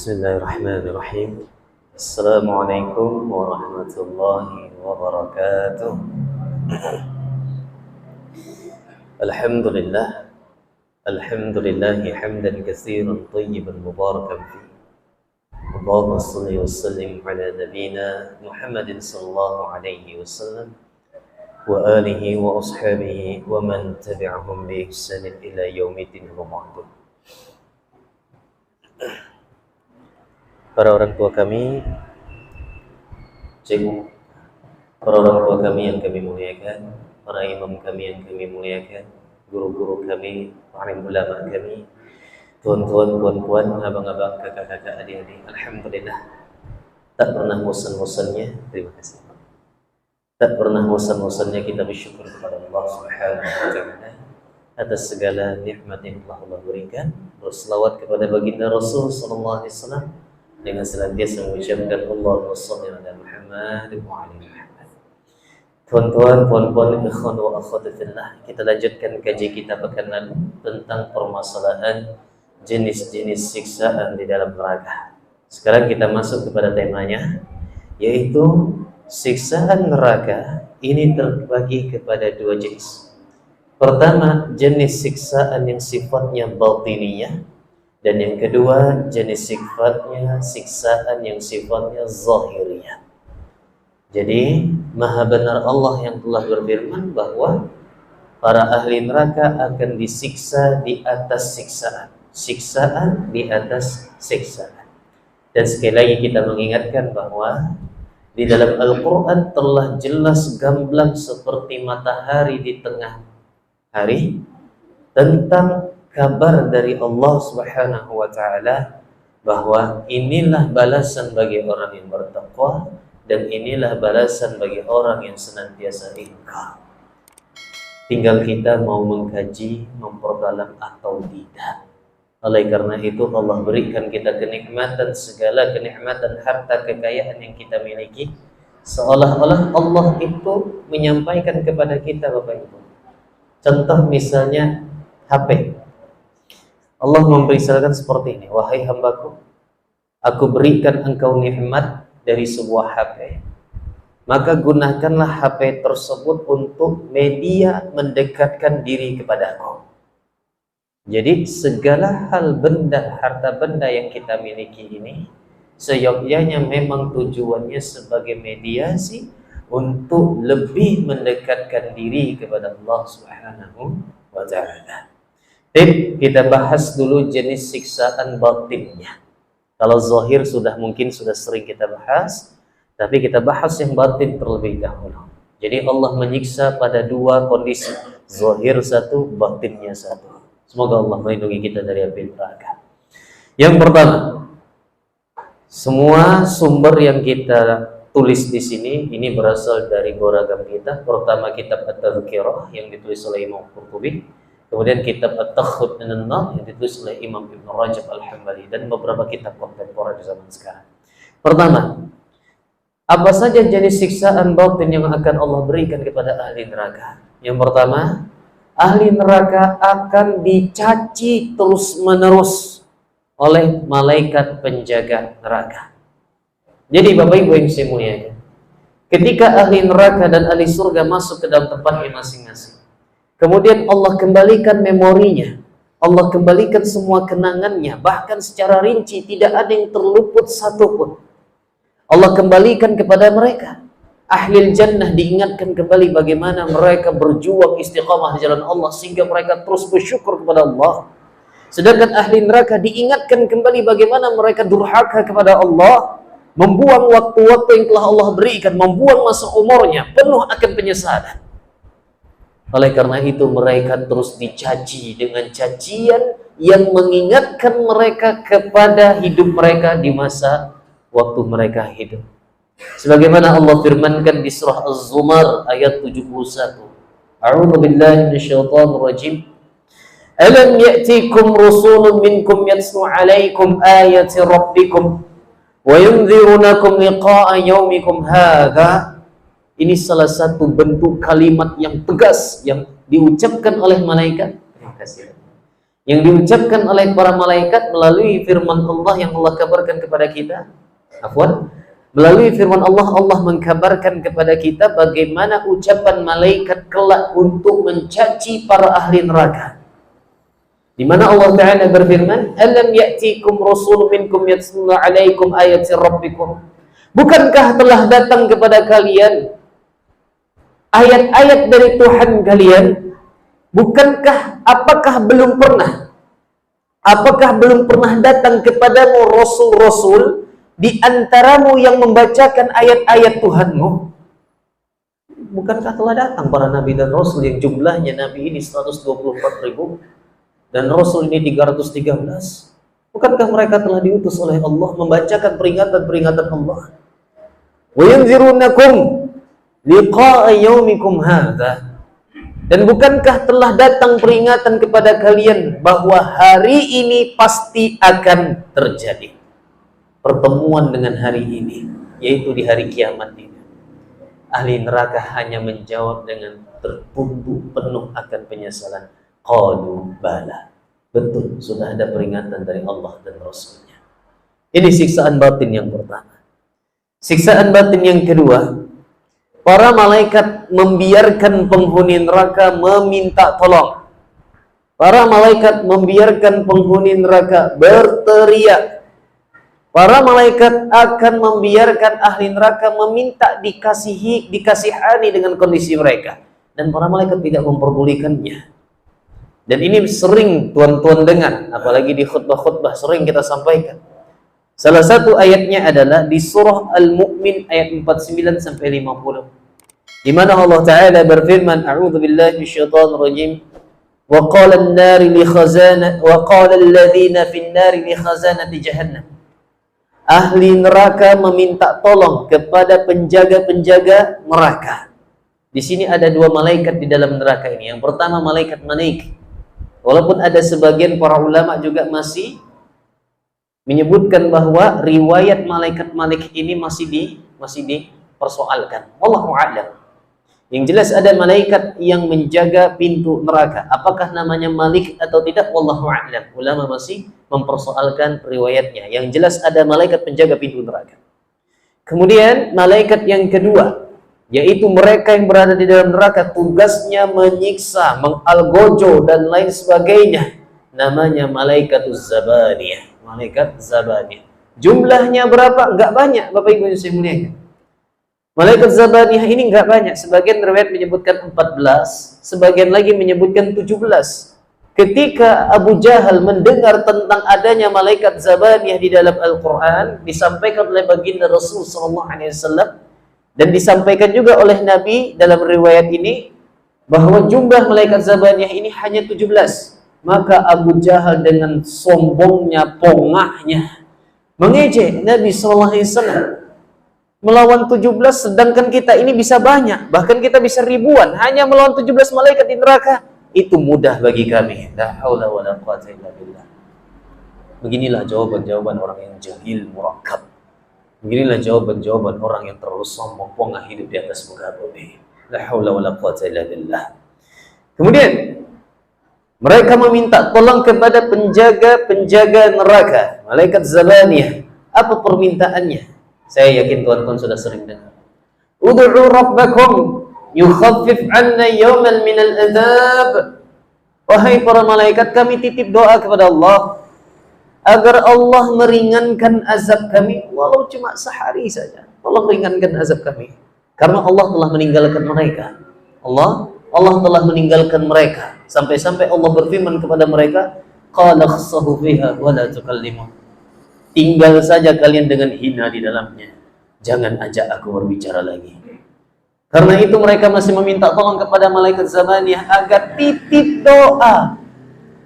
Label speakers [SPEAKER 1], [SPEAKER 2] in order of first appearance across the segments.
[SPEAKER 1] Bismillahirrahmanirrahim. Assalamualaikum warahmatullahi wabarakatuh. Alhamdulillah. Alhamdulillahi hamdan katsiran thayyiban mubarakan fi. Allahumma shalli wa sallim ala nabiyyina Muhammadin sallallahu alaihi wasallam wa alihi wa ashabihi wa man tabi'ahum bi ihsanin ila yaumiddin wa ba'd. Para orang tua kami, cikgu, para orang tua kami yang kami muliakan, para imam kami yang kami muliakan, guru-guru kami, para ulama kami, tuan-tuan, puan-puan, abang-abang, kakak-kakak, adik-adik, alhamdulillah, tak pernah bosan-bosannya, terima kasih. Tak pernah bosan-bosannya kita bersyukur kepada Allah Subhanahu wa Ta'ala atas segala nikmat yang telah Allah berikan. Berselawat kepada baginda Rasul sallallahu alaihi wasallam dengan senantiasa mengucapkan Allahumma shalli ala Muhammad wa ala Muhammad. Tuan-tuan, puan-puan, ikhwan wa akhwat fillah, kita lanjutkan kaji kita pekan lalu tentang permasalahan jenis-jenis siksaan di dalam neraka. Sekarang kita masuk kepada temanya, yaitu siksaan neraka ini terbagi kepada dua jenis. Pertama, jenis siksaan yang sifatnya batiniyah, dan yang kedua, jenis siksaan yang sifatnya zahiriyah. Jadi, maha benar Allah yang telah berfirman bahwa para ahli neraka akan disiksa di atas siksaan. Siksaan di atas siksaan. Dan sekali lagi kita mengingatkan bahwa di dalam Al-Quran telah jelas gamblang seperti matahari di tengah hari tentang kabar dari Allah Subhanahu wa Ta'ala bahwa inilah balasan bagi orang yang bertakwa dan inilah balasan bagi orang yang senantiasa ingkar. Tinggal kita mau mengkaji, memperdalam atau tidak. Oleh karena itu Allah berikan kita kenikmatan, segala kenikmatan, harta, kekayaan yang kita miliki, seolah-olah Allah itu menyampaikan kepada kita, Bapak Ibu. Contoh misalnya HP. Allah memberitakan seperti ini, wahai hambaku, aku berikan engkau nikmat dari sebuah HP, maka gunakanlah HP tersebut untuk media mendekatkan diri kepadaku. Jadi segala hal benda, harta benda yang kita miliki ini seyogyanya memang tujuannya sebagai mediasi untuk lebih mendekatkan diri kepada Allah Subhanahu wa Ta'ala. Kita bahas dulu jenis siksaan batinnya. Kalau zahir mungkin sudah sering kita bahas, tapi kita bahas yang batin terlebih dahulu. Jadi Allah menyiksa pada dua kondisi, zahir satu, batinnya satu. Semoga Allah melindungi kita dari api neraka. Yang pertama, semua sumber yang kita tulis di sini ini berasal dari beragam kitab. Pertama kitab At-Tadhkirah yang ditulis oleh Imam Qurtubi. Kemudian kitab At-Takhut minan Nar yang ditulis oleh Imam Ibn Rajab Al-Hambali dan beberapa kitab kontemporer di zaman sekarang. Pertama, apa saja jenis siksaan batin yang akan Allah berikan kepada ahli neraka? Yang pertama, ahli neraka akan dicaci terus-menerus oleh malaikat penjaga neraka. Jadi Bapak Ibu yang saya muliakan, ketika ahli neraka dan ahli surga masuk ke dalam tempatnya masing-masing, kemudian Allah kembalikan memorinya, Allah kembalikan semua kenangannya, bahkan secara rinci tidak ada yang terluput satupun. Allah kembalikan kepada mereka. Ahli jannah diingatkan kembali bagaimana mereka berjuang istiqamah di jalan Allah sehingga mereka terus bersyukur kepada Allah. Sedangkan ahli neraka diingatkan kembali bagaimana mereka durhaka kepada Allah, membuang waktu-waktu yang telah Allah berikan, membuang masa umurnya penuh akan penyesalan. Oleh karena itu mereka terus dicaci dengan cacian yang mengingatkan mereka kepada hidup mereka di masa waktu mereka hidup. Sebagaimana Allah firmankan di surah Az-Zumar ayat 71. A'udzu billahi minasyaitonir rajim. Alam ya'tikum rusulun minkum yatlu 'alaikum ayati rabbikum wa yunzirunakum liqa'a yaumikum hadza. Ini salah satu bentuk kalimat yang tegas yang diucapkan oleh malaikat. Terima kasih. yang diucapkan oleh para malaikat melalui firman Allah yang Allah kabarkan kepada kita. Melalui firman Allah, Allah mengkabarkan kepada kita bagaimana ucapan malaikat kelak untuk mencaci para ahli neraka. Di mana Allah Ta'ala berfirman, "Alam ya'tikum rasulun minkum yatluna 'alaikum ayati rabbikum." Bukankah telah datang kepada kalian ayat-ayat dari Tuhan kalian? Bukankah apakah belum pernah datang kepadamu rasul-rasul di antaramu yang membacakan ayat-ayat Tuhanmu? Bukankah telah datang para nabi dan rasul yang jumlahnya nabi ini 124.000 dan rasul ini 313? Bukankah mereka telah diutus oleh Allah membacakan peringatan-peringatan Allah? Wa yunzirunakum liqa'a yaumikum hadza. Dan bukankah telah datang peringatan kepada kalian bahwa hari ini pasti akan terjadi pertemuan dengan hari ini, yaitu di hari kiamat ini. Ahli neraka hanya menjawab dengan tertunduk penuh akan penyesalan. Qalu bala. Betul, sudah ada peringatan dari Allah dan Rasulnya. Ini siksaan batin yang pertama. Siksaan batin yang kedua, para malaikat membiarkan penghuni neraka meminta tolong. Para malaikat membiarkan penghuni neraka berteriak. Para malaikat akan membiarkan ahli neraka meminta dikasihani dengan kondisi mereka. Dan para malaikat tidak memperdulikannya. Dan ini sering tuan-tuan dengar, apalagi di khutbah-khutbah sering kita sampaikan. Salah satu ayatnya adalah di surah Al-Mu'min ayat 49 sampai 50. Di mana Allah Ta'ala berfirman, "A'udzu billahi minasyaitonir rajim. Wa qala an-nari li khazanati wa qala alladziina fin nari li khazanati jahannam." Ahli neraka meminta tolong kepada penjaga-penjaga neraka. Di sini ada dua malaikat di dalam neraka ini. Yang pertama malaikat Malik. Walaupun ada sebagian para ulama juga masih menyebutkan bahwa riwayat malaikat Malik ini masih dipersoalkan. Wallahu a'lam. Yang jelas ada malaikat yang menjaga pintu neraka. Apakah namanya Malik atau tidak? Wallahu a'lam. Ulama masih mempersoalkan riwayatnya. Yang jelas ada malaikat penjaga pintu neraka. Kemudian malaikat yang kedua, yaitu mereka yang berada di dalam neraka, tugasnya menyiksa, mengalgojo dan lain sebagainya. Namanya malaikatuz zabaniyah. Malaikat zabaniyah. Jumlahnya berapa? Enggak banyak, Bapak Ibu yang saya muliakan. Malaikat zabaniyah ini enggak banyak. Sebagian riwayat menyebutkan 14, sebagian lagi menyebutkan 17. Ketika Abu Jahal mendengar tentang adanya malaikat zabaniyah di dalam Al-Quran, disampaikan oleh baginda Rasul SAW, dan disampaikan juga oleh Nabi dalam riwayat ini, bahwa jumlah malaikat zabaniyah ini hanya 17. Maka Abu Jahal dengan sombongnya, pongahnya, mengejek Nabi SAW. Melawan 17, sedangkan kita ini bisa banyak, bahkan kita bisa ribuan, hanya melawan 17 malaikat di neraka. Itu mudah bagi kami. La haula wala quwwata illa billah. Beginilah jawaban-jawaban orang yang jahil murakkab. Beginilah jawaban-jawaban orang yang terlalu sombong, pongah hidup di atas muka bumi. La haula wala quwwata illa billah. Kemudian mereka meminta tolong kepada penjaga-penjaga neraka, malaikat zabaniyah. Apa permintaannya? Saya yakin tuan-tuan sudah sering dengar. Ud'u rabbakum yukhaffif 'anna yawman minal adzab. Wahai para malaikat, kami titip doa kepada Allah agar Allah meringankan azab kami walau cuma sehari saja. Tolong ringankan azab kami. Karena Allah telah meninggalkan mereka. Allah telah meninggalkan mereka. Sampai-sampai Allah berfirman kepada mereka, qala khsahu fiha wa la tukallimun. Tinggal saja kalian dengan hina di dalamnya. Jangan ajak aku berbicara lagi. Karena itu mereka masih meminta tolong kepada malaikat zabaniyah agar titip doa.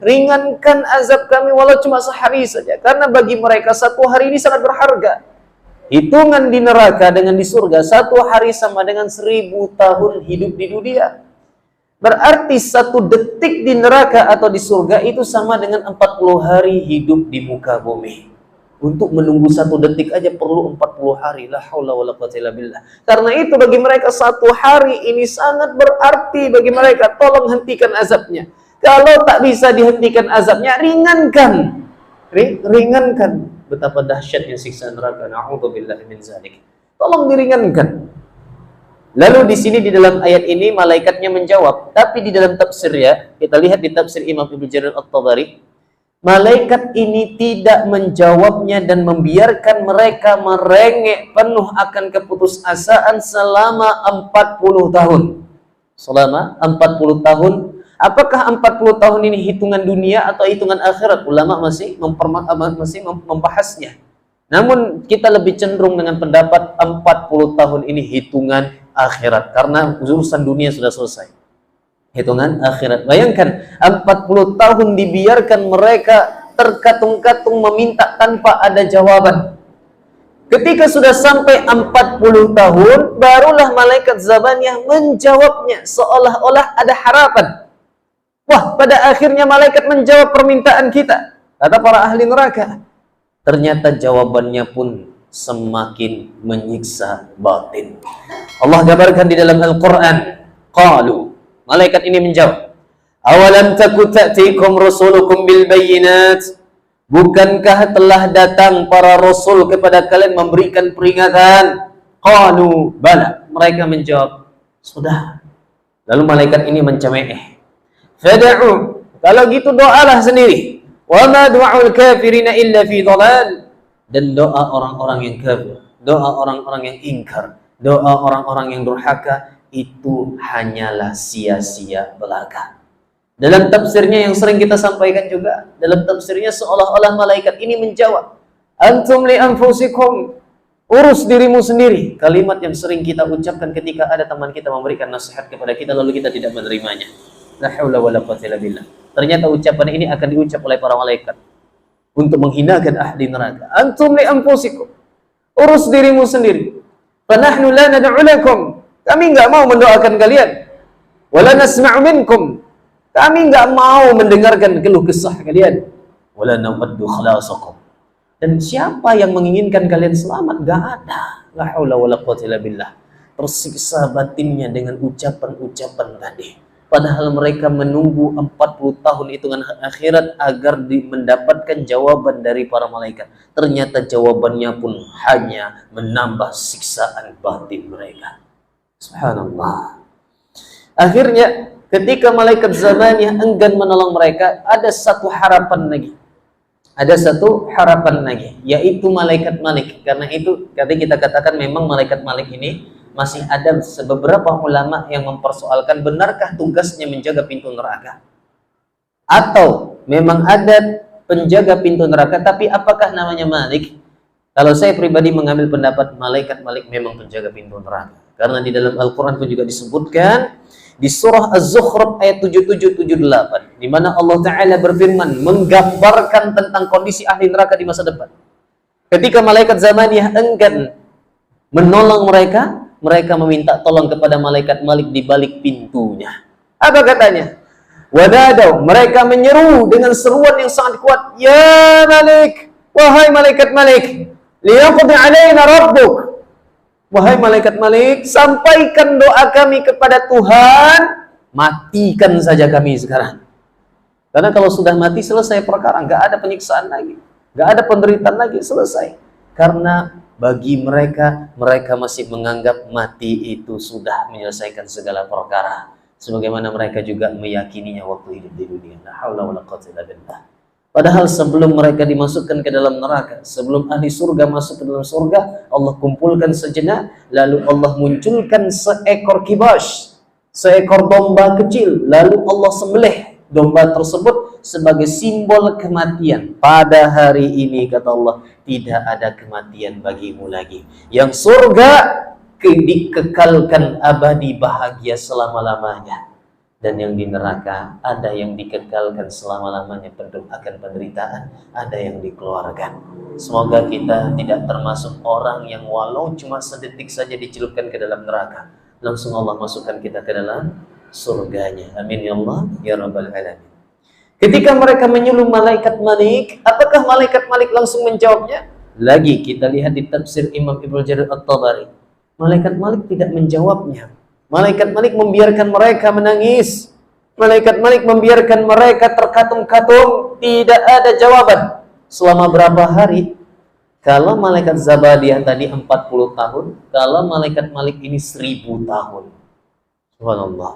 [SPEAKER 1] Ringankan azab kami walau cuma sehari saja. Karena bagi mereka satu hari ini sangat berharga. Hitungan di neraka dengan di surga, satu hari sama dengan 1000 tahun hidup di dunia. Berarti satu detik di neraka atau di surga itu sama dengan 40 hari hidup di muka bumi. Untuk menunggu satu detik aja perlu 40 hari. La haula wala quwwata illa billah. Karena itu bagi mereka satu hari ini sangat berarti bagi mereka. Tolong hentikan azabnya.
[SPEAKER 2] Kalau tak bisa dihentikan azabnya, ringankan. Ringankan. Betapa dahsyatnya siksa neraka. Na'udzubillahi min zalik. Tolong diringankan. Lalu di sini di dalam ayat ini malaikatnya menjawab. Tapi di dalam tafsir ya, kita lihat di tafsir Imam Ibnu Jarir At-Tabari, malaikat ini tidak menjawabnya dan membiarkan mereka merengek penuh akan keputusasaan selama 40 tahun. Selama 40 tahun. Apakah 40 tahun ini hitungan dunia atau hitungan akhirat? Ulama masih membahasnya. Namun kita lebih cenderung dengan pendapat 40 tahun ini hitungan akhirat. Karena urusan dunia sudah selesai. Hitungan akhirat. Bayangkan 40 tahun dibiarkan mereka terkatung-katung meminta tanpa ada jawaban. Ketika sudah sampai 40 tahun, barulah malaikat Zabaniyah menjawabnya seolah-olah ada harapan. Wah, pada akhirnya malaikat menjawab permintaan kita. Kata para ahli neraka. Ternyata jawabannya pun semakin menyiksa batin. Allah gambarkan di dalam Al-Quran. Qalu. Malaikat ini menjawab. Awalam taku ta'tikum rusulukum bil bayyinat. Bukankah telah datang para rasul kepada kalian memberikan peringatan? Qalu bala. Mereka menjawab, sudah. Lalu malaikat ini mencemooh. Fad'u. Kalau gitu doalah sendiri. Wa ma du'aul kafirina illa fi dhalal. Dan doa orang-orang yang kafir, doa orang-orang yang ingkar, doa orang-orang yang durhaka itu hanyalah sia-sia belaka. Dalam tafsirnya yang sering kita sampaikan juga, dalam tafsirnya seolah-olah malaikat ini menjawab, antum li anfusikum, urus dirimu sendiri. Kalimat yang sering kita ucapkan ketika ada teman kita memberikan nasihat kepada kita lalu kita tidak menerimanya. La haula wala quwwata illa billah. Ternyata ucapan ini akan diucap oleh para malaikat untuk menghinakan ahli neraka. Antum li anfusikum, urus dirimu sendiri. Fa nahnu la nad'u lakum, kami enggak mau mendoakan kalian. Wala nasma'u minkum, kami enggak mau mendengarkan keluh kesah kalian. Wala nawaddu khalasakum, dan siapa yang menginginkan kalian selamat? Enggak ada. La haula wala quwwata illa billah. Tersiksa batinnya dengan ucapan-ucapan tadi. Padahal mereka menunggu 40 tahun hitungan akhirat agar mendapatkan jawaban dari para malaikat. Ternyata jawabannya pun hanya menambah siksaan batin mereka. Subhanallah. Akhirnya ketika malaikat Zabaniyah enggan menolong mereka, ada satu harapan lagi. Ada satu harapan lagi, yaitu malaikat Malik. Karena itu kita katakan memang malaikat Malik ini masih ada beberapa ulama yang mempersoalkan benarkah tugasnya menjaga pintu neraka, atau memang ada penjaga pintu neraka tapi apakah namanya Malik. Kalau saya pribadi mengambil pendapat malaikat Malik memang penjaga pintu neraka, karena di dalam Al-Quran pun juga disebutkan di surah Az-Zukhruf ayat 77-78 di mana Allah Ta'ala berfirman menggambarkan tentang kondisi ahli neraka di masa depan. Ketika malaikat Zabaniyah enggan menolong mereka, mereka meminta tolong kepada malaikat Malik di balik pintunya. Apa katanya? Wadadau, mereka menyeru dengan seruan yang sangat kuat. Ya Malik, wahai malaikat Malik, liyaqdi alaina rabbuk. Wahai malaikat Malik, sampaikan doa kami kepada Tuhan, matikan saja kami sekarang. Karena kalau sudah mati selesai perkara, nggak ada penyiksaan lagi, nggak ada penderitaan lagi, selesai. Karena bagi mereka masih menganggap mati itu sudah menyelesaikan segala perkara, sebagaimana mereka juga meyakininya waktu hidup di dunia. La haula wala quwwata illa billah. Padahal sebelum mereka dimasukkan ke dalam neraka, sebelum ahli surga masuk ke dalam surga, Allah kumpulkan sejenak, lalu Allah munculkan seekor kibas, seekor domba kecil, lalu Allah sembelih domba tersebut sebagai simbol kematian. Pada hari ini kata Allah, tidak ada kematian bagimu lagi. Yang surga dikekalkan abadi bahagia selama-lamanya, dan yang di neraka ada yang dikekalkan selama-lamanya penuh akan penderitaan, ada yang dikeluarkan. Semoga kita tidak termasuk orang yang walau cuma sedetik saja dicelupkan ke dalam neraka, langsung Allah masukkan kita ke dalam surganya. Amin ya Allah ya rabbal alamin. Ketika mereka menyuruh malaikat Malik, apakah malaikat Malik langsung menjawabnya? Lagi kita lihat di tafsir Imam Ibnu Jarir At-Tabari. Malaikat Malik tidak menjawabnya. Malaikat Malik membiarkan mereka menangis. Malaikat-malaikat membiarkan mereka terkatung-katung, tidak ada jawaban. Selama berapa hari? Kalau malaikat Zabadiyah tadi 40 tahun, kalau malaikat Malik ini 1000 tahun. Subhanallah.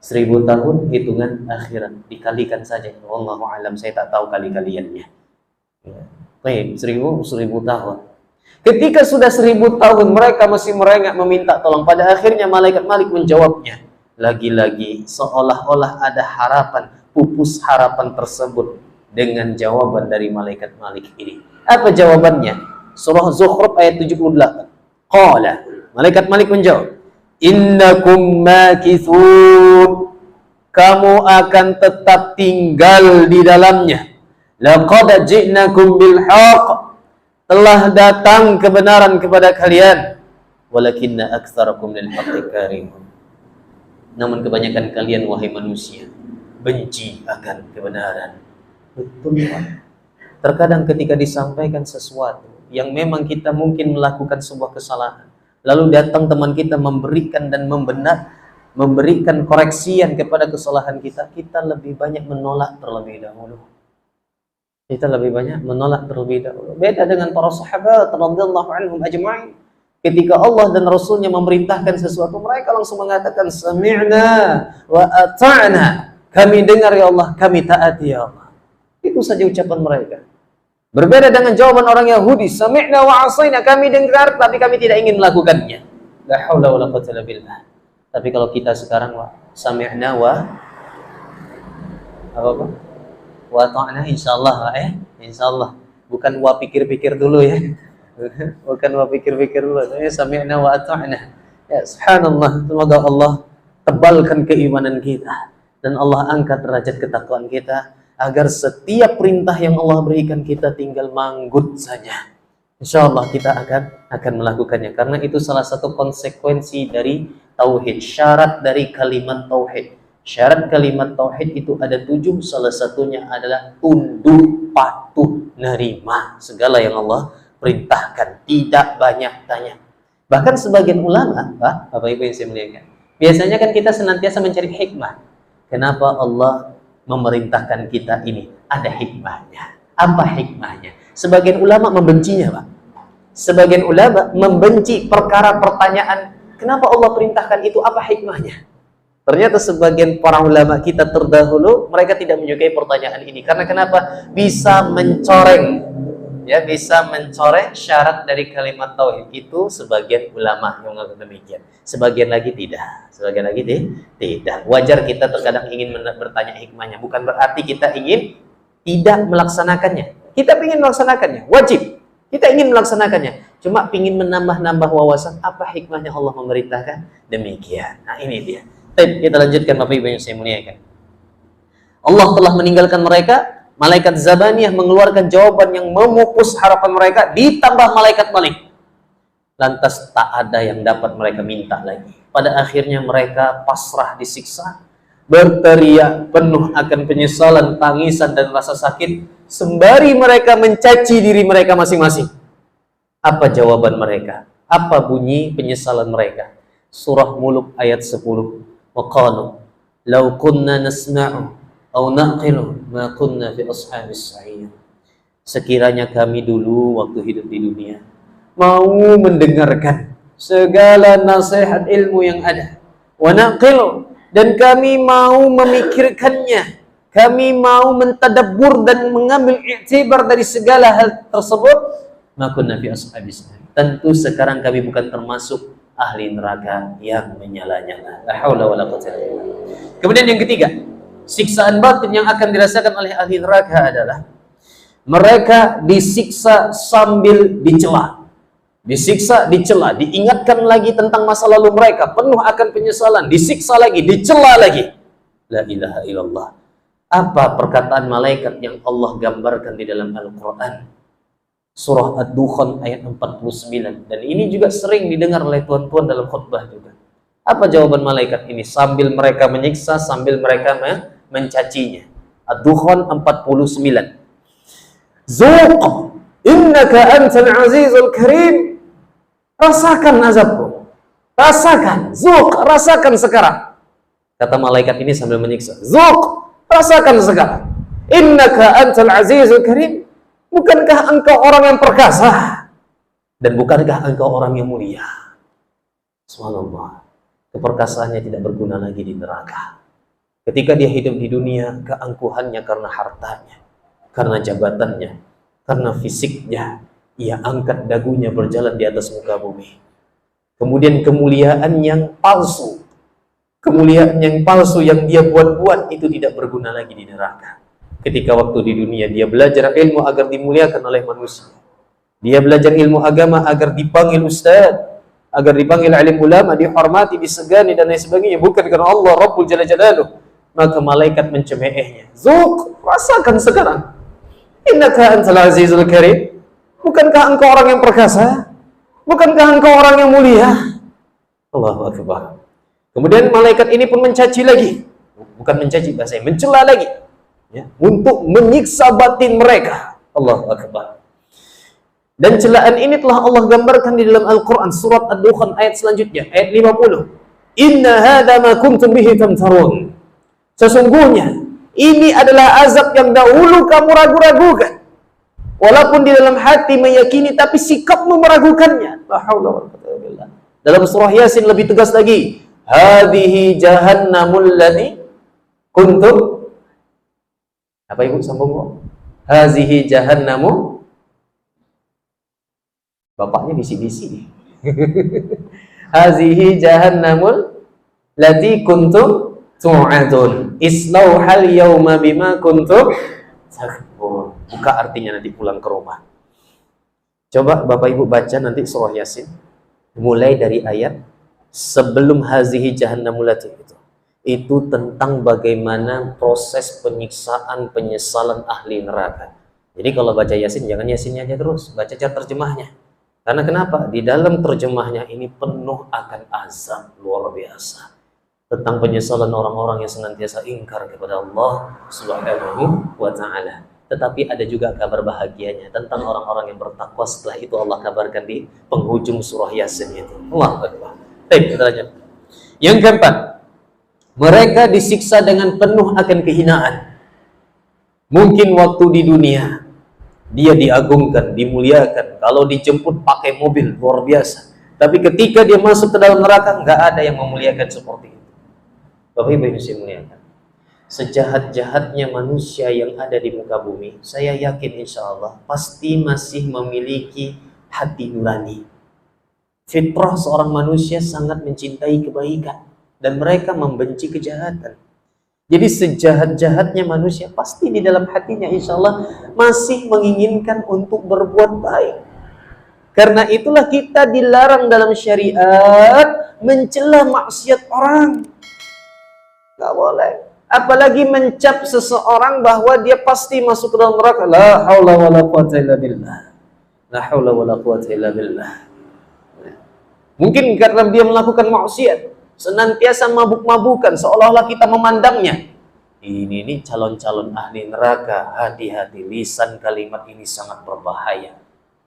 [SPEAKER 2] 1000 tahun hitungan akhirat, dikalikan saja. Wallahu alam, saya tak tahu kali-kaliannya. Baik, 1000 tahun. Ketika sudah 1000 tahun mereka masih merengek meminta tolong, pada akhirnya malaikat Malik menjawabnya. Lagi-lagi seolah-olah ada harapan, pupus harapan tersebut dengan jawaban dari malaikat Malik ini. Apa jawabannya? Surah Zukhruf ayat 78. Qala, malaikat Malik menjawab, innakum makithun, kamu akan tetap tinggal di dalamnya. Laqad ji'nakum bil haqq, telah datang kebenaran kepada kalian. Walakinna aktsarakum lil haqqi karihun, namun kebanyakan kalian wahai manusia benci akan kebenaran. Betul, Pak. Terkadang ketika disampaikan sesuatu yang memang kita mungkin melakukan sebuah kesalahan, lalu datang teman kita memberikan dan memberikan koreksian kepada kesalahan kita, kita lebih banyak menolak terlebih dahulu. Kita lebih banyak menolak terlebih dahulu. Beda dengan para sahabat radhiyallahu anhum ajma'in. Ketika Allah dan Rasulnya memerintahkan sesuatu, mereka langsung mengatakan sami'na wa ata'na. Kami dengar ya Allah, kami taati ya Allah. Itu saja ucapan mereka. Berbeda dengan jawaban orang Yahudi, sami'na wa asayna, kami dengar tapi kami tidak ingin melakukannya. La haula wala quwwata illa billah. Tapi kalau kita sekarang sami'na wa apa? Wa ta'na insyaallah ya. Insyaallah. Bukan wa pikir-pikir dulu ya. Bukan wa pikir-pikir dulu. Sami'na wa ata'na. Ya subhanallah, semoga Allah tebalkan keimanan kita dan Allah angkat derajat ketakwaan kita, agar setiap perintah yang Allah berikan kita tinggal manggut saja. Insyaallah kita akan melakukannya, karena itu salah satu konsekuensi dari tauhid, syarat dari kalimat tauhid. Syarat kalimat tauhid itu ada 7, salah satunya adalah tunduk, patuh, nerima segala yang Allah perintahkan, tidak banyak tanya. Bahkan sebagian ulama, Bapak Ibu yang saya muliakan, biasanya kan kita senantiasa mencari hikmah. Kenapa Allah memerintahkan kita ini? Ada hikmahnya. Apa hikmahnya? Sebagian ulama membencinya, Pak. Sebagian ulama membenci perkara pertanyaan, kenapa Allah perintahkan itu, apa hikmahnya? Ternyata sebagian para ulama kita terdahulu, mereka tidak menyukai pertanyaan ini. Karena kenapa? Bisa mencoreng, ya, bisa mencoreng syarat dari kalimat tauhid itu. Sebagian ulama yang mengatakan demikian, sebagian lagi tidak. Sebagian lagi tidak. Wajar kita terkadang ingin bertanya hikmahnya, bukan berarti kita ingin tidak melaksanakannya. Kita ingin melaksanakannya, wajib. Kita ingin melaksanakannya, cuma ingin menambah-nambah wawasan apa hikmahnya Allah memerintahkan demikian. Nah ini dia. Kita lanjutkan Bapak Ibu yang saya muliakan. Allah telah meninggalkan mereka. Malaikat Zabaniyah mengeluarkan jawaban yang memupus harapan mereka, ditambah malaikat Malik. Lantas tak ada yang dapat mereka minta lagi. Pada akhirnya mereka pasrah disiksa, berteriak penuh akan penyesalan, tangisan dan rasa sakit, sembari mereka mencaci diri mereka masing-masing. Apa jawaban mereka? Apa bunyi penyesalan mereka? Surah Mulk ayat 10. Waqalu law kunna nasma'u aw naqilu ma kunna fi ashabis sa'ir. Sekiranya kami dulu waktu hidup di dunia mau mendengarkan segala nasihat ilmu yang ada, wa naqilu, dan kami mau memikirkannya, kami mau mentadabbur dan mengambil iktibar dari segala hal tersebut, ma kunna fi ashabis sa'ir, tentu sekarang kami bukan termasuk ahli neraka yang menyala-nyala. La haula wala quwwata illa billah. Kemudian yang ketiga, siksaan batin yang akan dirasakan oleh ahli neraka adalah mereka disiksa sambil dicela. Disiksa, dicela, diingatkan lagi tentang masa lalu mereka, penuh akan penyesalan, disiksa lagi, dicela lagi. La ilaha illallah. Apa perkataan malaikat yang Allah gambarkan di dalam Al-Quran? Surah Ad-Dukhan ayat 49. Dan ini juga sering didengar oleh tuan-tuan dalam khutbah juga. Apa jawaban malaikat ini? Sambil mereka menyiksa, sambil mereka mencacinya. Ad-Dukhan 49. Zuq, innaka antal azizul karim. Rasakan azabku. Rasakan. Zuq, rasakan sekarang. Kata malaikat ini sambil menyiksa, "Zuq, rasakan sekarang. Innaka antal azizul karim. Bukankah engkau orang yang perkasa? Dan bukankah engkau orang yang mulia?" Subhanallah. Keperkasaannya tidak berguna lagi di neraka. Ketika dia hidup di dunia, keangkuhannya karena hartanya, karena jabatannya, karena fisiknya, ia angkat dagunya berjalan di atas muka bumi. Kemudian kemuliaan yang palsu, kemuliaan yang palsu yang dia buat-buat itu tidak berguna lagi di neraka. Ketika waktu di dunia dia belajar ilmu agar dimuliakan oleh manusia, dia belajar ilmu agama agar dipanggil ustaz, agar dipanggil alim ulama, dihormati, disegani dan lain sebagainya, bukan karena Allah Rabbul Jalla Jalaluh, maka malaikat mencemeehnya. Zuq, rasakan sekarang. Innaka antal azizul karim. Bukankah engkau orang yang perkasa? Bukankah engkau orang yang mulia? Allahu Akbar. Kemudian malaikat ini pun mencaci lagi. Bukan mencaci, bahasa mencela lagi. Ya, untuk menyiksa batin mereka. Allahu Akbar. Dan celaan ini telah Allah gambarkan di dalam Al-Quran, surat Ad-Dukhan ayat selanjutnya, ayat 50. Inna hadha ma kuntum bihi tamtarun. Sesungguhnya ini adalah azab yang dahulu kamu ragu-ragukan. Walaupun di dalam hati meyakini, tapi sikapmu meragukannya. La haula wala quwwata illa billah. Dalam surah Yasin lebih tegas lagi. Hadhihi jahannamul ladzi kuntum. Apa Ibu sambung? Hadhihi jahannamu. Bapaknya bisi-bisi. Hadhihi jahannamul ladzi kuntum tu'adun islauhal yawma bima kuntum takfurun. Buka artinya nanti pulang ke rumah. Coba Bapak Ibu baca nanti surah Yasin mulai dari ayat sebelum hazihi jahannamul lati itu tentang bagaimana proses penyiksaan penyesalan ahli neraka. Jadi kalau baca Yasin jangan Yasinnya aja terus, baca terjemahnya. Karena kenapa? Di dalam terjemahnya ini penuh akan azab luar biasa. Tentang penyesalan orang-orang yang senantiasa ingkar kepada Allah Subhanahu wa ta'ala. Tetapi ada juga kabar bahagianya tentang orang-orang yang bertakwa. Setelah itu Allah kabarkan di penghujung surah Yasin itu. Allahu Akbar. Baik, kita lanjut. Yang keempat, mereka disiksa dengan penuh akan kehinaan. Mungkin waktu di dunia dia diagungkan, dimuliakan. Kalau dijemput pakai mobil luar biasa. Tapi ketika dia masuk ke dalam neraka, nggak ada yang memuliakan seperti itu. Bapak Ibu yang saya muliakan, sejahat-jahatnya manusia yang ada di muka bumi, saya yakin insya Allah pasti masih memiliki hati nurani. Fitrah seorang manusia sangat mencintai kebaikan dan mereka membenci kejahatan. Jadi sejahat-jahatnya manusia pasti di dalam hatinya insya Allah masih menginginkan untuk berbuat baik. Karena itulah kita dilarang dalam syariat mencela maksiat orang. Gak boleh. Apalagi mencap seseorang bahwa dia pasti masuk ke dalam neraka. La haula wala quwwata illa billah. La haula wala quwwata illa billah. Mungkin karena dia melakukan maksiat, senantiasa mabuk-mabukan, seolah-olah kita memandangnya. Ini calon-calon ahli neraka. Hati-hati, lisan kalimat ini sangat berbahaya.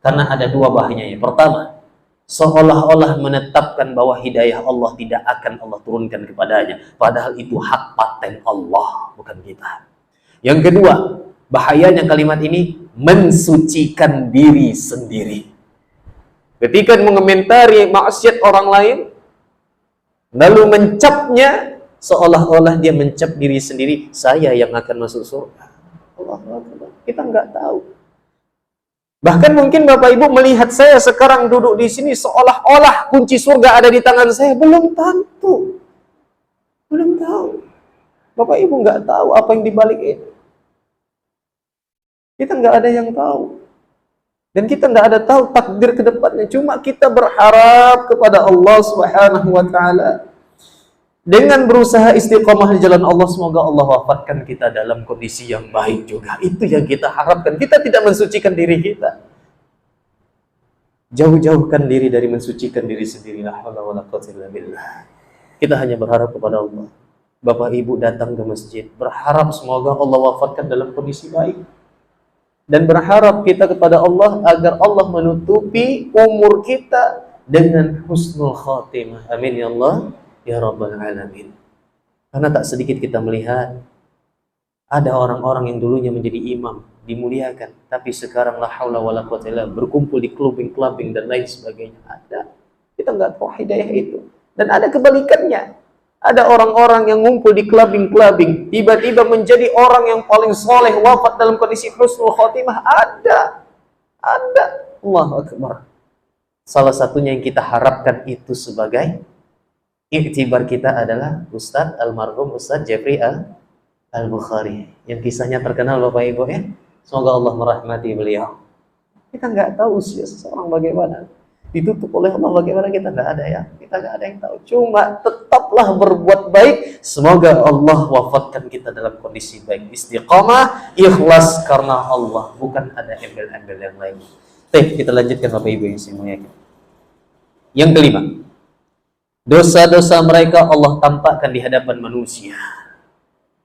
[SPEAKER 2] Karena ada dua bahayanya. Pertama, seolah-olah menetapkan bahwa hidayah Allah tidak akan Allah turunkan kepadanya. Padahal itu hak paten Allah, bukan kita. Yang kedua, bahayanya kalimat ini mensucikan diri sendiri. Ketika mengomentari maksiat orang lain, lalu mencapnya, seolah-olah dia mencap diri sendiri, saya yang akan masuk surga. Allah, kita nggak tahu. Bahkan mungkin Bapak Ibu melihat saya sekarang duduk di sini seolah-olah kunci surga ada di tangan saya. Belum tentu. Belum tahu. Bapak Ibu nggak tahu apa yang dibalik itu. Kita nggak ada yang tahu. Dan kita nggak ada tahu takdir ke depannya. Cuma kita berharap kepada Allah Subhanahu wa ta'ala. Dengan berusaha istiqomah di jalan Allah, semoga Allah wafatkan kita dalam kondisi yang baik juga. Itu yang kita harapkan. Kita tidak mensucikan diri kita. Jauh-jauhkan diri dari mensucikan diri sendiri. La haula wala quwwata illa billah. Kita hanya berharap kepada Allah. Bapak Ibu datang ke masjid, berharap semoga Allah wafatkan dalam kondisi baik. Dan berharap kita kepada Allah agar Allah menutupi umur kita dengan husnul khatimah. Amin ya Allah. Ya Rabbal Alamin. Karena tak sedikit kita melihat ada orang-orang yang dulunya menjadi imam, dimuliakan, tapi sekarang la haula wala quwwata illa berkumpul di clubbing dan lain sebagainya. Ada. Kita nggak tahu hidayah itu. Dan ada kebalikannya. Ada orang-orang yang ngumpul di clubbing, tiba-tiba menjadi orang yang paling soleh, wafat dalam kondisi husnul khotimah. Ada. Allahu Akbar. Salah satunya yang kita harapkan itu sebagai iktibar kita adalah almarhum Ustadz Jeffrey Al-Bukhari, yang kisahnya terkenal Bapak Ibu ya. Semoga Allah merahmati beliau. Kita nggak tahu usia seseorang bagaimana, ditutup oleh Allah bagaimana, kita nggak ada ya. Kita nggak ada yang tahu. Cuma tetaplah berbuat baik. Semoga Allah wafatkan kita dalam kondisi baik, istiqamah, ikhlas karena Allah, bukan ada embel-embel yang lain. Baik, kita lanjutkan Bapak Ibu yang saya muliakan. Yang kelima, dosa-dosa mereka Allah tampakkan di hadapan manusia.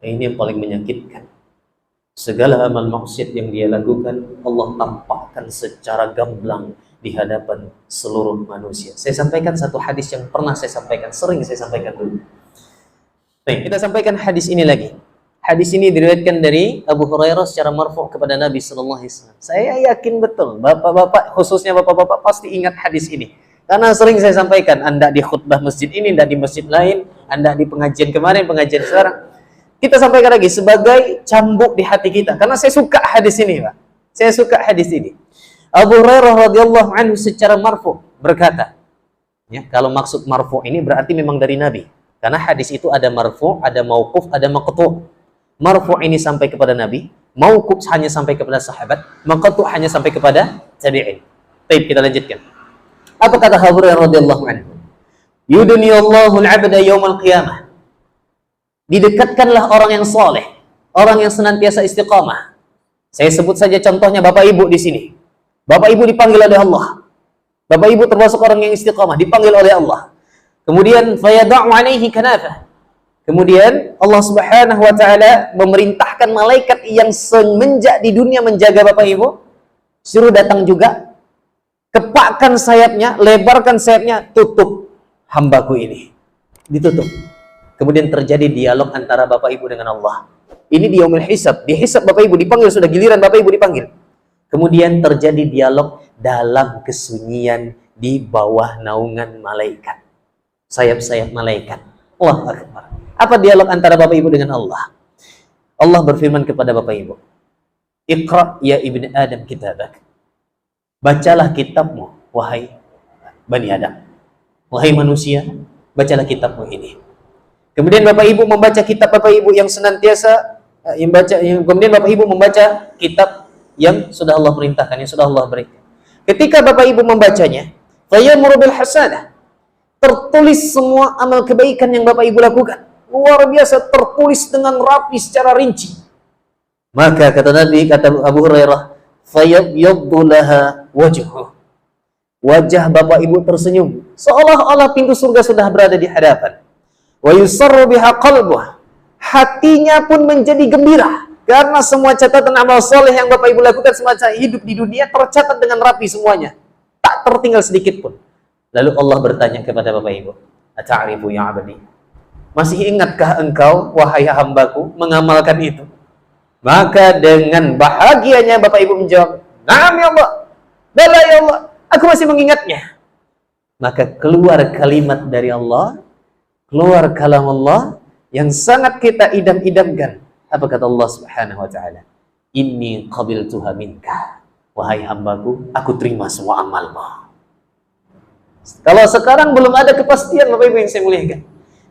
[SPEAKER 2] Ini yang paling menyakitkan. Segala amal maksiat yang dia lakukan Allah tampakkan secara gamblang di hadapan seluruh manusia. Saya sampaikan satu hadis yang pernah saya sampaikan, sering saya sampaikan dulu. Baik, kita sampaikan hadis ini lagi. Hadis ini diriwayatkan dari Abu Hurairah secara marfu' kepada Nabi sallallahu alaihi wasallam. Saya yakin betul bapak-bapak, khususnya bapak-bapak pasti ingat hadis ini. Karena sering saya sampaikan, Anda di khutbah masjid ini, Anda di masjid lain, Anda di pengajian kemarin, pengajian sekarang. Kita sampaikan lagi sebagai cambuk di hati kita. Karena saya suka hadis ini, Pak. Saya suka hadis ini. Abu Hurairah radhiyallahu anhu secara marfu berkata, ya, kalau maksud marfu ini berarti memang dari Nabi. Karena hadis itu ada marfu, ada mauquf, ada maqtu'. Marfu ini sampai kepada Nabi, mauquf hanya sampai kepada sahabat, maqtu' hanya sampai kepada tabi'in. Baik, kita lanjutkan. Apa kata Abu Hurairah radhiyallahu anhu? Yudniyallahu al-'abda yaumal qiyamah. Didekatkanlah orang yang soleh, orang yang senantiasa istiqamah. Saya sebut saja contohnya Bapak Ibu di sini. Bapak Ibu dipanggil oleh Allah. Bapak Ibu termasuk orang yang istiqamah, dipanggil oleh Allah. Kemudian fayada'u 'alaihi kanafah. Kemudian Allah Subhanahu wa taala memerintahkan malaikat yang semenjak di dunia menjaga Bapak Ibu, suruh datang juga, kepakkan sayapnya, lebarkan sayapnya, tutup hambaku ini. Ditutup. Kemudian terjadi dialog antara Bapak Ibu dengan Allah. Ini di yaumul hisab. Di hisab Bapak Ibu dipanggil, sudah giliran Bapak Ibu dipanggil. Kemudian terjadi dialog dalam kesunyian di bawah naungan malaikat. Sayap-sayap malaikat. Allahu Akbar. Apa dialog antara Bapak Ibu dengan Allah? Allah berfirman kepada Bapak Ibu, Iqra ya ibni Adam kitabak. Bacalah kitabmu, wahai Bani Adam. Wahai manusia, bacalah kitabmu ini. Kemudian Bapak Ibu membaca kitab Bapak Ibu yang senantiasa kemudian Bapak Ibu membaca kitab yang sudah Allah perintahkan, yang sudah Allah berikan. Ketika Bapak Ibu membacanya, fayamuru bil hasanah. Tertulis semua amal kebaikan yang Bapak Ibu lakukan. Luar biasa, tertulis dengan rapi secara rinci. Maka kata Nabi, kata Abu Hurairah, fayabyaddu laha wajhuh. Wajah Bapak Ibu tersenyum, seolah-olah pintu surga sudah berada di hadapan. Wa yusarru biha qalbuh. Hatinya pun menjadi gembira karena semua catatan amal soleh yang Bapak Ibu lakukan semasa hidup di dunia tercatat dengan rapi semuanya, tak tertinggal sedikit pun. Lalu Allah bertanya kepada Bapak Ibu, ata'rifu ya abdi, masih ingatkah engkau wahai hambaku mengamalkan itu? Maka dengan bahagianya Bapak Ibu menjawab, na'am ya Allah, bala ya Allah, aku masih mengingatnya. Maka keluar kalimat dari Allah, keluar kalam Allah yang sangat kita idam-idamkan. Apa kata Allah Subhanahu wa taala? Inni qabiltuha minka. Wahai hambaku, aku terima semua amalmu. Kalau sekarang belum ada kepastian Bapak Ibu yang saya muliakan.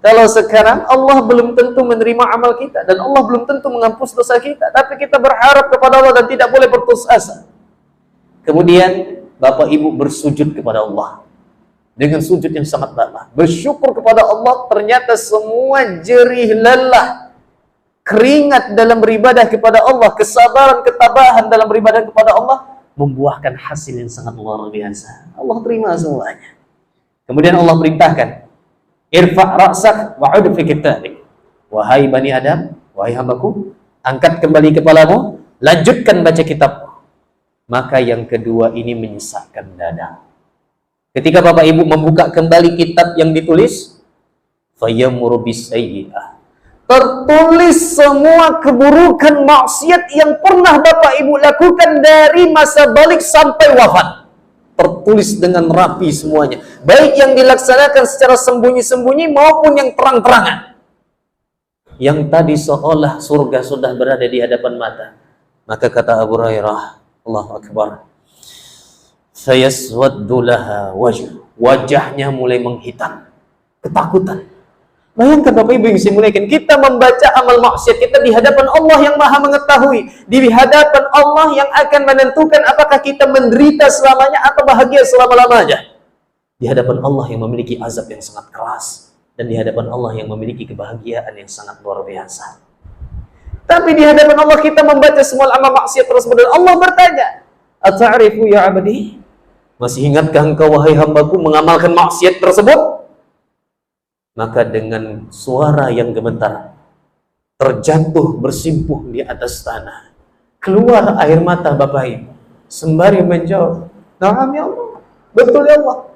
[SPEAKER 2] Kalau sekarang Allah belum tentu menerima amal kita dan Allah belum tentu menghapus dosa kita, tapi kita berharap kepada Allah dan tidak boleh berputus asa. Kemudian Bapak Ibu bersujud kepada Allah dengan sujud yang sangat lama, bersyukur kepada Allah. Ternyata semua jerih lelah, keringat dalam beribadah kepada Allah, kesabaran, ketabahan dalam beribadah kepada Allah membuahkan hasil yang sangat luar biasa. Allah terima semuanya. Kemudian Allah perintahkan, irfa' ra'sak wa'ud fi kitabik. Wahai Bani Adam, wahai hambaku, angkat kembali kepalamu, lanjutkan baca kitabmu. Maka yang kedua ini menyesakkan dada. Ketika Bapak Ibu membuka kembali kitab yang ditulis, fayyamuru bisayyi'ah. tertulis semua keburukan maksiat yang pernah Bapak Ibu lakukan dari masa balik sampai wafat. Tertulis dengan rapi semuanya, baik yang dilaksanakan secara sembunyi-sembunyi maupun yang terang-terangan. Yang tadi seolah surga sudah berada di hadapan mata. Maka kata Abu Hurairah, Allahu Akbar, sayaswaddu laha wajh, wajahnya mulai menghitam, ketakutan. Bayangkan Bapak Ibu yang saya muliakan, kita membaca amal maksiat kita di hadapan Allah yang Maha mengetahui, di hadapan Allah yang akan menentukan apakah kita menderita selamanya atau bahagia selama-lamanya. Di hadapan Allah yang memiliki azab yang sangat keras, dan di hadapan Allah yang memiliki kebahagiaan yang sangat luar biasa. Tapi di hadapan Allah kita membaca semua amal maksiat tersebut, dan Allah bertanya, "Ata'rifu ya 'abdi?" Masih ingatkah engkau wahai hambaku mengamalkan maksiat tersebut? Maka dengan suara yang gemetar, terjatuh bersimpuh di atas tanah, keluar air mata Bapak Ibu, sembari menjawab, "Na'am ya Allah, betul ya Allah,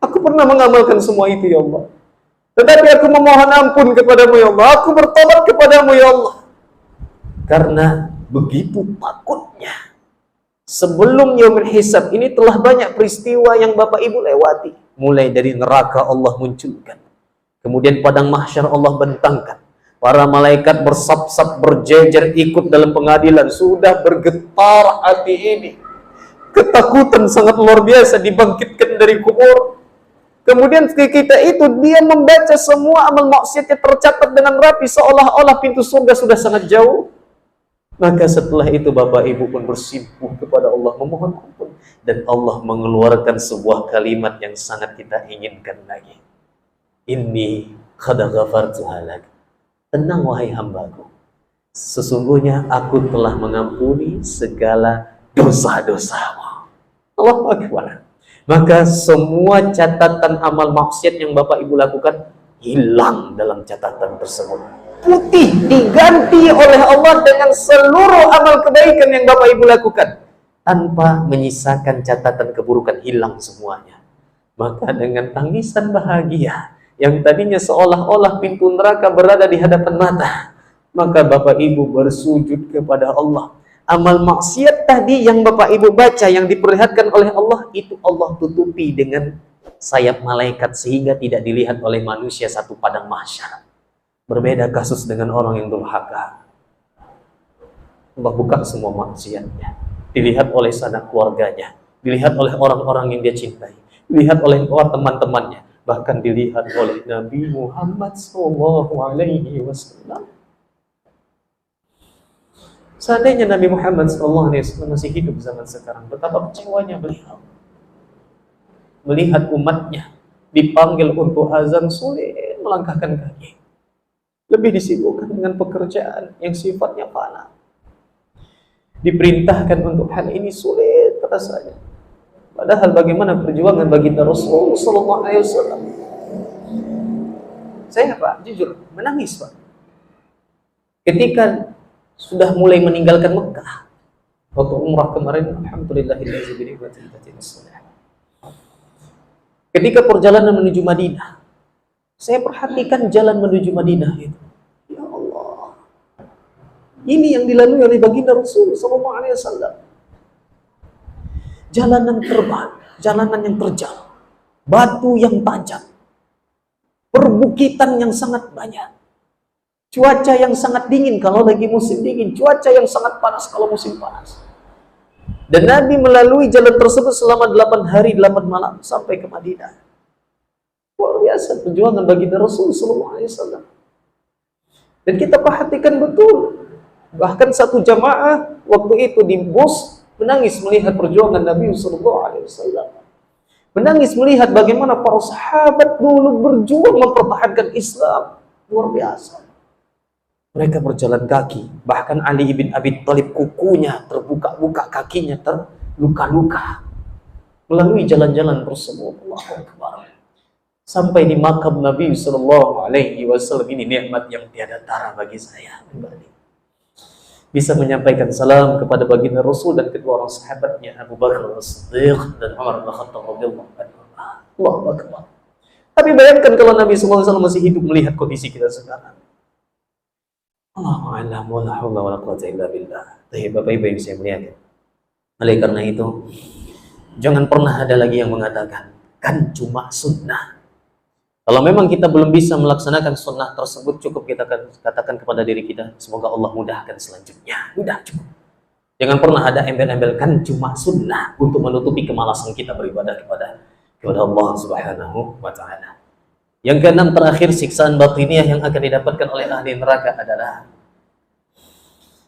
[SPEAKER 2] aku pernah mengamalkan semua itu ya Allah, tetapi aku memohon ampun kepadamu ya Allah, aku bertobat kepadamu ya Allah." Karena begitu takutnya. Sebelum yaumul hisab ini telah banyak peristiwa yang Bapak Ibu lewati. Mulai dari neraka Allah munculkan, kemudian padang mahsyar Allah bentangkan, para malaikat bersab-sab berjejer ikut dalam pengadilan. Sudah bergetar hati ini, ketakutan sangat luar biasa, dibangkitkan dari kubur. Kemudian kita itu, dia membaca semua amal maksiatnya tercatat dengan rapi, seolah-olah pintu surga sudah sangat jauh. Maka setelah itu Bapak Ibu pun bersimpuh kepada Allah, memohon ampun, dan Allah mengeluarkan sebuah kalimat yang sangat kita inginkan lagi. Inni qad ghafartuha lak. Tenang wahai hambaku, sesungguhnya aku telah mengampuni segala dosa-dosamu. Allahu Akbar. Maka semua catatan amal maksiat yang Bapak Ibu lakukan hilang dalam catatan tersebut. Putih diganti oleh Allah dengan seluruh amal kebaikan yang Bapak Ibu lakukan, tanpa menyisakan catatan keburukan, hilang semuanya. Maka dengan tangisan bahagia yang tadinya seolah-olah pintu neraka berada di hadapan mata, maka Bapak Ibu bersujud kepada Allah. Amal maksiat tadi yang Bapak Ibu baca, yang diperlihatkan oleh Allah, itu Allah tutupi dengan sayap malaikat sehingga tidak dilihat oleh manusia satu padang mahsyar. Berbeda kasus dengan orang yang durhaka. Allah buka semua maksiatnya, dilihat oleh sanak keluarganya, dilihat oleh orang-orang yang dia cintai, dilihat oleh teman-temannya, bahkan dilihat oleh Nabi Muhammad SAW. Seandainya Nabi Muhammad SAW masih hidup zaman sekarang, betapa kecewanya beliau melihat umatnya dipanggil untuk azan, sulit melangkahkan kaki, lebih disibukkan dengan pekerjaan yang sifatnya fana. Diperintahkan untuk hal ini, sulit rasanya. Padahal bagaimana perjuangan baginda Rasulullah SAW. Saya Pak, jujur menangis Pak, ketika sudah mulai meninggalkan Mekah. Waktu umrah kemarin, alhamdulillahilladzi bi ni'matihi tatimmu shalihat. Ketika perjalanan menuju Madinah, saya perhatikan jalan menuju Madinah itu. Ya Allah, ini yang dilalui oleh baginda Rasul SAW. Jalanan terbang, jalanan yang terjal, batu yang tajam, perbukitan yang sangat banyak, cuaca yang sangat dingin kalau lagi musim dingin, cuaca yang sangat panas kalau musim panas. Dan Nabi melalui jalan tersebut selama 8 hari 8 malam sampai ke Madinah. Luar biasa perjuangan baginda Rasul SAW. Dan kita perhatikan betul, bahkan satu jamaah waktu itu di bus menangis melihat perjuangan Nabi SAW. Menangis melihat bagaimana para sahabat dulu berjuang mempertahankan Islam. Luar biasa. Mereka berjalan kaki, bahkan Ali bin Abi Thalib kukunya terbuka-buka, kakinya terluka-luka melalui jalan-jalan tersebut. Allahu Akbar. Sampai di makam Nabi SAW. Ini nikmat yang tiada tara bagi saya pribadi. Bisa menyampaikan salam kepada baginda Rasul dan kedua orang sahabatnya, Abu Bakar As-Siddiq dan Umar bin Khattab radhiyallahu anhu. Allahu Akbar. Tapi bayangkan kalau Nabi SAW masih hidup melihat kondisi kita sekarang. Allahu a'lam wa la haula wa la quwwata illa billah. Bapak Ibu yang saya muliakan. Oleh karena itu, jangan pernah ada lagi yang mengatakan kan cuma sunnah. Kalau memang kita belum bisa melaksanakan sunnah tersebut, cukup kita katakan kepada diri kita, semoga Allah mudahkan selanjutnya. Udah cukup. Jangan pernah ada embel-embel kan cuma sunnah untuk menutupi kemalasan kita beribadah kepada Allah Subhanahu wa taala. Yang keenam, terakhir, siksaan batiniah yang akan didapatkan oleh ahli neraka adalah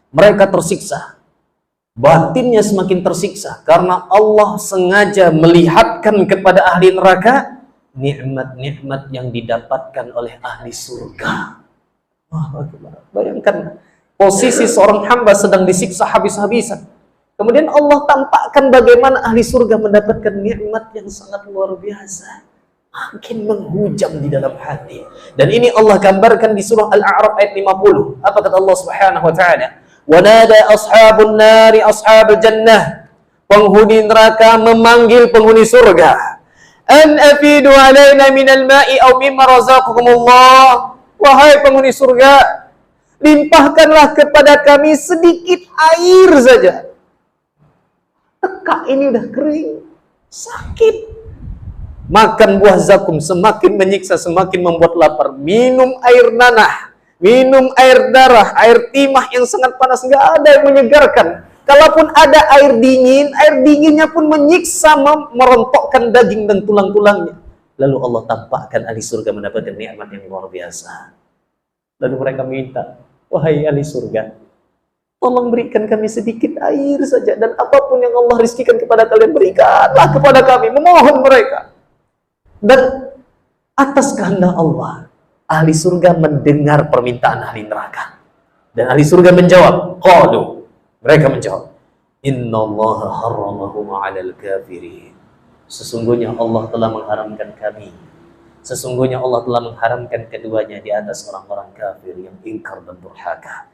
[SPEAKER 2] mereka tersiksa, batinnya semakin tersiksa karena Allah sengaja melihatkan kepada ahli neraka nikmat-nikmat yang didapatkan oleh ahli surga. Wah, bayangkan posisi seorang hamba sedang disiksa habis-habisan, kemudian Allah tampakkan bagaimana ahli surga mendapatkan nikmat yang sangat luar biasa, makin menghujam di dalam hati. Dan ini Allah gambarkan di surah Al-A'raf ayat 50. Apa kata Allah Subhanahu wa taala? "Wa nada ashabun nari ashabal jannah." Penghuni neraka memanggil penghuni surga, "An afidu alaina minal ma'i aw mimma razaqakumullah." Wahai penghuni surga, limpahkanlah kepada kami sedikit air saja. Tekak ini udah kering, sakit. Makan buah zakum semakin menyiksa, semakin membuat lapar. Minum air nanah, minum air darah, air timah yang sangat panas, nggak ada yang menyegarkan. Kalaupun ada air dinginnya pun menyiksa, merontokkan daging dan tulang-tulangnya. Lalu Allah tampakkan ahli surga mendapatkan nikmat yang luar biasa. Lalu mereka minta, wahai ahli surga, tolong berikan kami sedikit air saja, dan apapun yang Allah rizkikan kepada kalian, berikanlah kepada kami. Memohon mereka. Dan atas kehendak Allah, ahli surga mendengar permintaan ahli neraka. Dan ahli surga menjawab, qalu, mereka menjawab, innallaha harramahum 'alal kafirin. Sesungguhnya Allah telah mengharamkan kami. Sesungguhnya Allah telah mengharamkan keduanya di atas orang-orang kafir yang ingkar dan durhaka.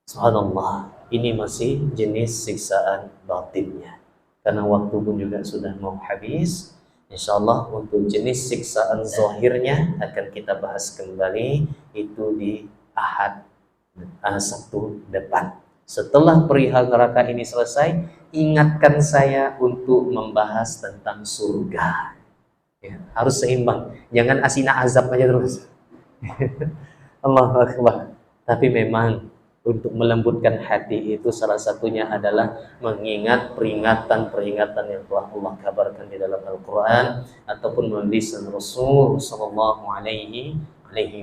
[SPEAKER 2] Subhanallah, ini masih jenis siksaan batinnya. Karena waktu pun juga sudah mau habis. InsyaAllah untuk jenis siksaan zahirnya akan kita bahas kembali itu di Ahad Sabtu depan. Setelah perihal neraka ini selesai, ingatkan saya untuk membahas tentang surga. Ya, harus seimbang, jangan asina azab aja terus. Allahu Akbar. Tapi memang untuk melembutkan hati itu salah satunya adalah mengingat peringatan-peringatan yang telah Allah kabarkan di dalam Al-Quran ataupun melalui Rasul Sallallahu Alaihi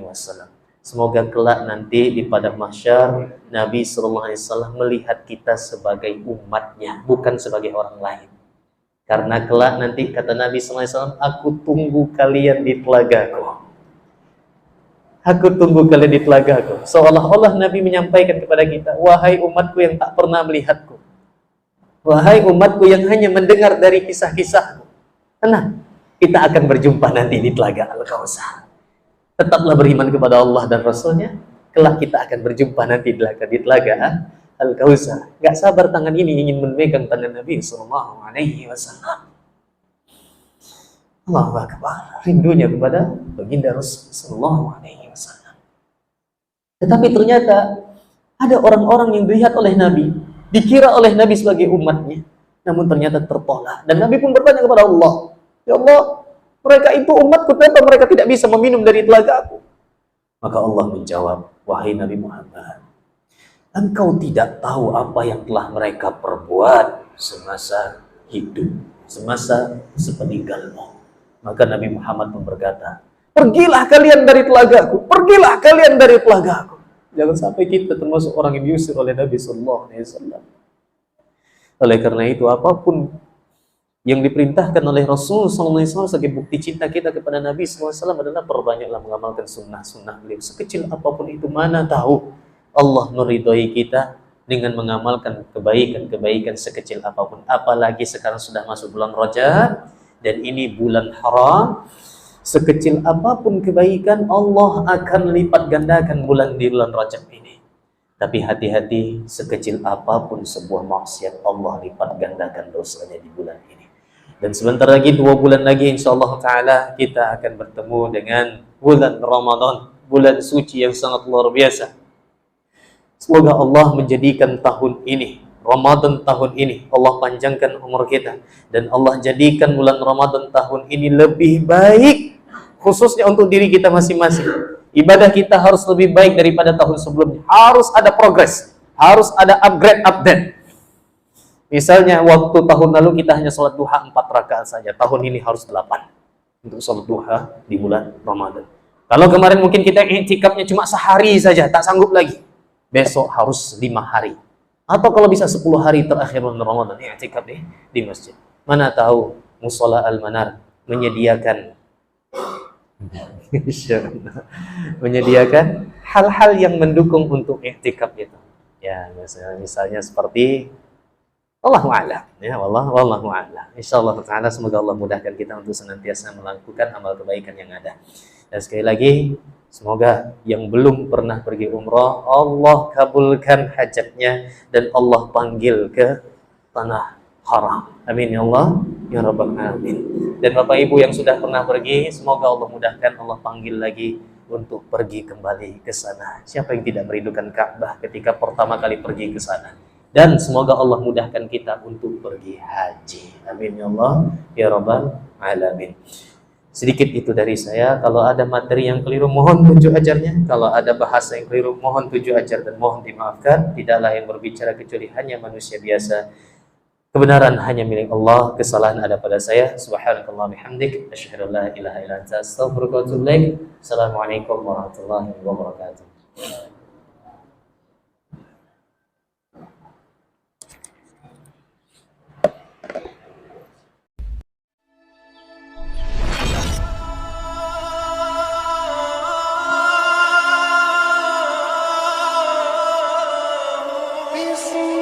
[SPEAKER 2] Wasallam. Semoga kelak nanti di padang mahsyar Nabi Sallallahu Alaihi Wasallam melihat kita sebagai umatnya, bukan sebagai orang lain. Karena kelak nanti kata Nabi Sallallahu Alaihi Wasallam, aku tunggu kalian di telagaku. Aku tunggu kalian di telagaku. Seolah-olah Nabi menyampaikan kepada kita, wahai umatku yang tak pernah melihatku, wahai umatku yang hanya mendengar dari kisah-kisahku, tenang, kita akan berjumpa nanti di telaga Al-Kautsar. Tetaplah beriman kepada Allah dan Rasulnya, kelak kita akan berjumpa nanti di telaga Al-Kautsar. Gak sabar tangan ini ingin memegang tangan Nabi Sallallahu Alaihi Wasallam. Allahu Akbar, rindunya kepada baginda Rasul Sallallahu Alaihi Wasallam. Tetapi ternyata ada orang-orang yang dilihat oleh Nabi, dikira oleh Nabi sebagai umatnya, namun ternyata tertolak. Dan Nabi pun bertanya kepada Allah, ya Allah, mereka itu umatku, kenapa mereka tidak bisa meminum dari telagaku? Maka Allah menjawab, wahai Nabi Muhammad, engkau tidak tahu apa yang telah mereka perbuat semasa hidup, semasa sepeninggalmu. Maka Nabi Muhammad pun berkata, pergilah kalian dari telagaku, pergilah kalian dari telagaku. Jangan sampai kita termasuk orang yang diusir oleh Nabi Sallallahu Alaihi Wasallam. Oleh karena itu, apapun yang diperintahkan oleh Rasul Sallallahu Alaihi Wasallam sebagai bukti cinta kita kepada Nabi Sallallahu Alaihi Wasallam adalah perbanyaklah mengamalkan sunnah-sunnah beliau. Sekecil apapun itu, mana tahu Allah meridhoi kita dengan mengamalkan kebaikan-kebaikan sekecil apapun. Apalagi sekarang sudah masuk bulan Rajab, dan ini bulan haram. Sekecil apapun kebaikan, Allah akan lipat gandakan di bulan Rajab ini. Tapi hati-hati, sekecil apapun sebuah maksiat, Allah lipat gandakan dosanya di bulan ini. Dan sebentar lagi, 2 bulan lagi, insyaAllah ta'ala, kita akan bertemu dengan bulan Ramadan, bulan suci yang sangat luar biasa. Semoga Allah menjadikan tahun ini, Ramadan tahun ini, Allah panjangkan umur kita, dan Allah jadikan bulan Ramadan tahun ini lebih baik, khususnya untuk diri kita masing-masing. Ibadah kita harus lebih baik daripada tahun sebelumnya. Harus ada progres, harus ada upgrade. Misalnya waktu tahun lalu kita hanya sholat duha 4 rakaat saja, tahun ini harus 8 untuk sholat duha di bulan Ramadan. Kalau kemarin mungkin kita i'tikafnya cuma sehari saja, tak sanggup lagi, besok harus 5 hari. Atau kalau bisa 10 hari terakhir bulan Ramadan, i'tikaf di masjid. Mana tahu Musola Al-Manar menyediakan hal-hal yang mendukung untuk i'tikaf itu. Ya, misalnya seperti Wallahu a'lam. Ya, wallahu a'lam. Insyaallah taala semoga Allah mudahkan kita untuk senantiasa melakukan amal kebaikan yang ada. Dan sekali lagi, semoga yang belum pernah pergi umrah, Allah kabulkan hajatnya dan Allah panggil ke tanah haram. Amin ya Allah, ya rabbal alamin. Dan Bapak Ibu yang sudah pernah pergi, semoga Allah mudahkan, Allah panggil lagi untuk pergi kembali ke sana. Siapa yang tidak merindukan Ka'bah ketika pertama kali pergi ke sana? Dan semoga Allah mudahkan kita untuk pergi haji. Amin ya Allah, ya rabbal alamin. Sedikit itu dari saya. Kalau ada materi yang keliru, mohon tunjuk ajarnya. Kalau ada bahasa yang keliru, mohon tunjuk ajar dan mohon dimaafkan. Tidaklah yang berbicara kecuali hanya manusia biasa. Kebenaran hanya milik Allah, kesalahan ada pada saya. Subhanakallah bihamdik, asyhadu an la ilaha illa anta, astaghfiruka wa atubu ilaik. Assalamualaikum warahmatullahi wabarakatuh.
[SPEAKER 3] Bismillah.